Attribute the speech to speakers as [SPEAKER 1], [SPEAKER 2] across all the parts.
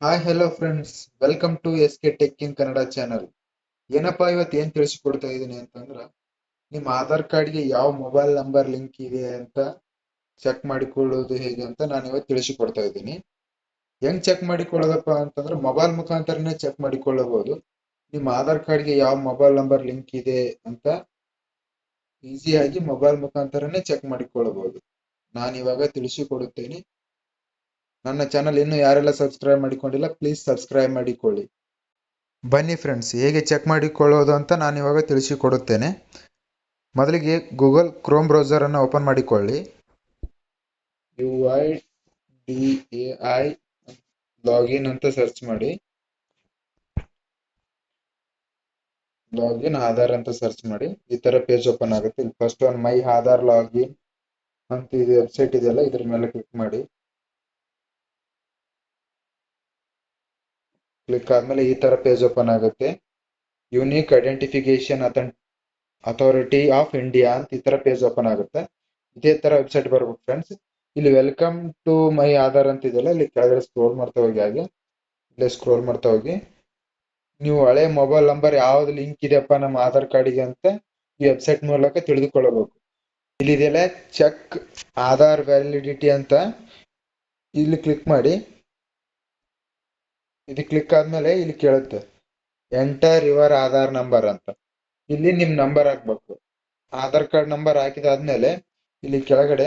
[SPEAKER 1] Hi hello friends, welcome to S K Tech in Kannada channel. ಏನಪ್ಪಾ ಇವತ್ತು ಏನ್ ತಿಳಿಸ್ಕೊಡ್ತಾ ಇದೀನಿ ಅಂತಂದ್ರ, ನಿಮ್ಮ ಆಧಾರ್ ಕಾರ್ಡ್ಗೆ ಯಾವ ಮೊಬೈಲ್ ನಂಬರ್ ಲಿಂಕ್ ಇದೆ ಅಂತ ಚೆಕ್ ಮಾಡಿಕೊಳ್ಳೋದು ಹೇಗೆ ಅಂತ ನಾನು ಇವತ್ತು ತಿಳಿಸಿಕೊಡ್ತಾ ಇದ್ದೀನಿ. ಹೆಂಗ್ ಚೆಕ್ ಮಾಡಿಕೊಳ್ಳೋದಪ್ಪ ಅಂತಂದ್ರೆ ಮೊಬೈಲ್ ಮುಖಾಂತರನೇ ಚೆಕ್ ಮಾಡಿಕೊಳ್ಳಬಹುದು. ನಿಮ್ಮ ಆಧಾರ್ ಕಾರ್ಡ್ಗೆ ಯಾವ ಮೊಬೈಲ್ ನಂಬರ್ ಲಿಂಕ್ ಇದೆ ಅಂತ ಈಸಿಯಾಗಿ ಮೊಬೈಲ್ ಮುಖಾಂತರನೇ ಚೆಕ್ ಮಾಡಿಕೊಳ್ಳಬಹುದು. ನಾನು ಇವಾಗ ತಿಳಿಸಿಕೊಡುತ್ತೇನೆ. ನನ್ನ ಚಾನಲ್ ಇನ್ನು ಯಾರೆಲ್ಲ ಸಬ್ಸ್ಕ್ರೈಬ್ ಮಾಡಿಕೊಂಡಿಲ್ಲ, ಪ್ಲೀಸ್ ಸಬ್ಸ್ಕ್ರೈಬ್ ಮಾಡಿಕೊಳ್ಳಿ. ಬನ್ನಿ ಫ್ರೆಂಡ್ಸ್, ಹೇಗೆ ಚೆಕ್ ಮಾಡಿಕೊಳ್ಳೋದು ಅಂತ ನಾನು ಇವಾಗ ತಿಳಿಸಿಕೊಡುತ್ತೇನೆ. ಮೊದಲಿಗೆ ಗೂಗಲ್ ಕ್ರೋಮ್ ಬ್ರೌಸರ್ ಅನ್ನು ಓಪನ್ ಮಾಡಿಕೊಳ್ಳಿ. UIDAI ಲಾಗಿನ್ ಅಂತ ಸರ್ಚ್ ಮಾಡಿ. ಲಾಗಿನ್ ಆಧಾರ್ ಅಂತ ಸರ್ಚ್ ಮಾಡಿ. ಈ ತರ ಪೇಜ್ ಓಪನ್ ಆಗುತ್ತೆ. ಇಲ್ಲಿ first one my Aadhaar login ಅಂತ ಇದು ವೆಬ್ಸೈಟ್ ಇದೆಯಲ್ಲ, ಇದ್ರ ಮೇಲೆ ಕ್ಲಿಕ್ ಮಾಡಿ. ಕ್ಲಿಕ್ ಆದ್ಮೇಲೆ ಈ ತರ ಪೇಜ್ ಓಪನ್ ಆಗುತ್ತೆ. Unique identification authority of India ಅಂತ ಈ ತರ ಪೇಜ್ ಓಪನ್ ಆಗುತ್ತೆ. ಇದೇ ತರ ವೆಬ್ಸೈಟ್ ಬರ್ಬೇಕು ಫ್ರೆಂಡ್ಸ್. ಇಲ್ಲಿ ವೆಲ್ಕಮ್ ಟು ಮೈ ಆಧಾರ್ ಅಂತ ಇದೆಯಲ್ಲ, ಇಲ್ಲಿ ಕೆಳಗಡೆ ಸ್ಕ್ರೋಲ್ ಮಾಡ್ತಾ ಹೋಗಿ. ಹಾಗೆ ಇಲ್ಲೇ ಸ್ಕ್ರೋಲ್ ಮಾಡ್ತಾ ಹೋಗಿ, ನೀವು ಹಳೆ ಮೊಬೈಲ್ ನಂಬರ್ ಯಾವ್ದು ಲಿಂಕ್ ಇದೆಯಪ್ಪ ನಮ್ಮ ಆಧಾರ್ ಕಾರ್ಡಿಗೆ ಅಂತ ಈ ವೆಬ್ಸೈಟ್ ಮೂಲಕ ತಿಳಿದುಕೊಳ್ಳಬೇಕು. ಇಲ್ಲಿ ಇದೆಯಲ್ಲ ಚೆಕ್ ಆಧಾರ್ ವ್ಯಾಲಿಡಿಟಿ ಅಂತ, ಇಲ್ಲಿ ಕ್ಲಿಕ್ ಮಾಡಿ. ಇದು ಕ್ಲಿಕ್ ಆದ್ಮೇಲೆ ಇಲ್ಲಿ ಕೇಳುತ್ತೆ ಎಂಟರ್ ಯುವರ್ ಆಧಾರ್ ನಂಬರ್ ಅಂತ. ಇಲ್ಲಿ ನಿಮ್ ನಂಬರ್ ಹಾಕ್ಬೇಕು. ಆಧಾರ್ ಕಾರ್ಡ್ ನಂಬರ್ ಹಾಕಿದಾದ್ಮೇಲೆ ಇಲ್ಲಿ ಕೆಳಗಡೆ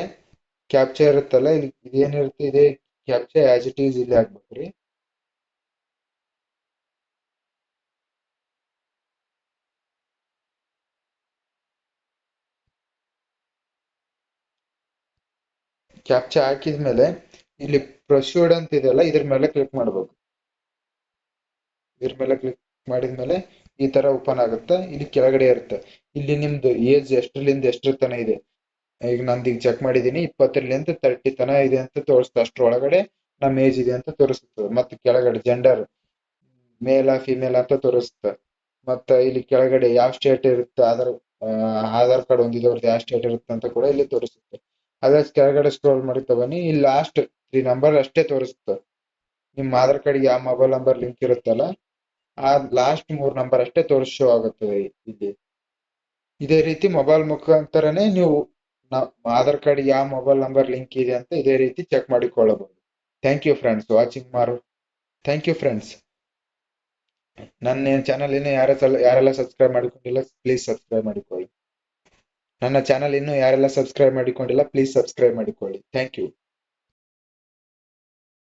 [SPEAKER 1] ಕ್ಯಾಪ್ಚಾ ಇರುತ್ತಲ್ಲ, ಇಲ್ಲಿ ಇದೇನಿರುತ್ತೆ ಇದೇ ಕ್ಯಾಪ್ಚಾ ಆಸ್ ಇಟ್ ಈಸ್ ಇಲ್ಲಿ ಹಾಕ್ಬೇಕ್ರಿ. ಕ್ಯಾಪ್ಚಾ ಹಾಕಿದ್ಮೇಲೆ ಇಲ್ಲಿ ಪ್ರೊಸೀಡ್ ಅಂತ ಇದೆಯಲ್ಲ, ಇದ್ರ ಮೇಲೆ ಕ್ಲಿಕ್ ಮಾಡ್ಬೇಕು. ಇದ್ರ ಮೇಲೆ ಕ್ಲಿಕ್ ಮಾಡಿದ್ಮೇಲೆ ಈ ತರ ಓಪನ್ ಆಗುತ್ತೆ. ಇಲ್ಲಿ ಕೆಳಗಡೆ ಇರುತ್ತೆ, ಇಲ್ಲಿ ನಿಮ್ದು ಏಜ್ ಎಷ್ಟರಿಂದ ಎಷ್ಟರ ತನ ಇದೆ. ಈಗ ನಂದು ಈಗ ಚೆಕ್ ಮಾಡಿದೀನಿ 20ರಿಂದ 30 ತನ ಇದೆ ಅಂತ ತೋರಿಸ್ತಾ. ಅಷ್ಟ್ರೊಳಗಡೆ ನಮ್ಮ ಏಜ್ ಇದೆ ಅಂತ ತೋರಿಸ್ತದೆ. ಮತ್ತೆ ಕೆಳಗಡೆ ಜೆಂಡರ್ ಮೇಲ ಫಿಮೇಲ್ ಅಂತ ತೋರಿಸುತ್ತೆ. ಮತ್ತೆ ಇಲ್ಲಿ ಕೆಳಗಡೆ ಯಾವ ಸ್ಟೇಟ್ ಇರುತ್ತೆ, ಆಧಾರ್ ಕಾರ್ಡ್ ಹೊಂದಿದವ್ರದ್ದು ಯಾವ ಸ್ಟೇಟ್ ಇರುತ್ತೆ ಅಂತ ಕೂಡ ಇಲ್ಲಿ ತೋರಿಸುತ್ತೆ. ಅದೇ ಕೆಳಗಡೆ ಸ್ಕ್ರೋಲ್ ಮಾಡಿ ತಗೊನಿ, ಇಲ್ಲಿ ಲಾಸ್ಟ್ 3 ನಂಬರ್ ಅಷ್ಟೇ ತೋರಿಸುತ್ತೆ. ನಿಮ್ಮ ಆಧಾರ್ ಕಾರ್ಡ್ಗೆ ಯಾವ ಮೊಬೈಲ್ ನಂಬರ್ ಲಿಂಕ್ ಇರುತ್ತಲ್ಲ, ಆ ಲಾಸ್ಟ್ 3 ನಂಬರ್ ಅಷ್ಟೇ ಶೋ ಆಗುತ್ತದೆ ಇಲ್ಲಿ. ಇದೇ ರೀತಿ ಮೊಬೈಲ್ ಮುಖಾಂತರನೇ ನೀವು ಆಧಾರ್ ಕಾರ್ಡ್ ಯಾವ ಮೊಬೈಲ್ ನಂಬರ್ ಲಿಂಕ್ ಇದೆ ಅಂತ ಇದೇ ರೀತಿ ಚೆಕ್ ಮಾಡಿಕೊಳ್ಳಬಹುದು. ಥ್ಯಾಂಕ್ ಯು ಫ್ರೆಂಡ್ಸ್ ವಾಚಿಂಗ್ ಮಾರು. Thank you friends. ನನ್ನ ಚಾನಲ್ ಇನ್ನು ಯಾರೆಲ್ಲ ಸಬ್ಸ್ಕ್ರೈಬ್ ಮಾಡಿಕೊಂಡಿಲ್ಲ, ಪ್ಲೀಸ್ ಸಬ್ಸ್ಕ್ರೈಬ್ ಮಾಡಿಕೊಳ್ಳಿ. ನನ್ನ ಚಾನಲ್ ಇನ್ನು ಯಾರೆಲ್ಲ ಸಬ್ಸ್ಕ್ರೈಬ್ ಮಾಡಿಕೊಂಡಿಲ್ಲ, ಪ್ಲೀಸ್ ಸಬ್ಸ್ಕ್ರೈಬ್ ಮಾಡಿಕೊಳ್ಳಿ. Thank you.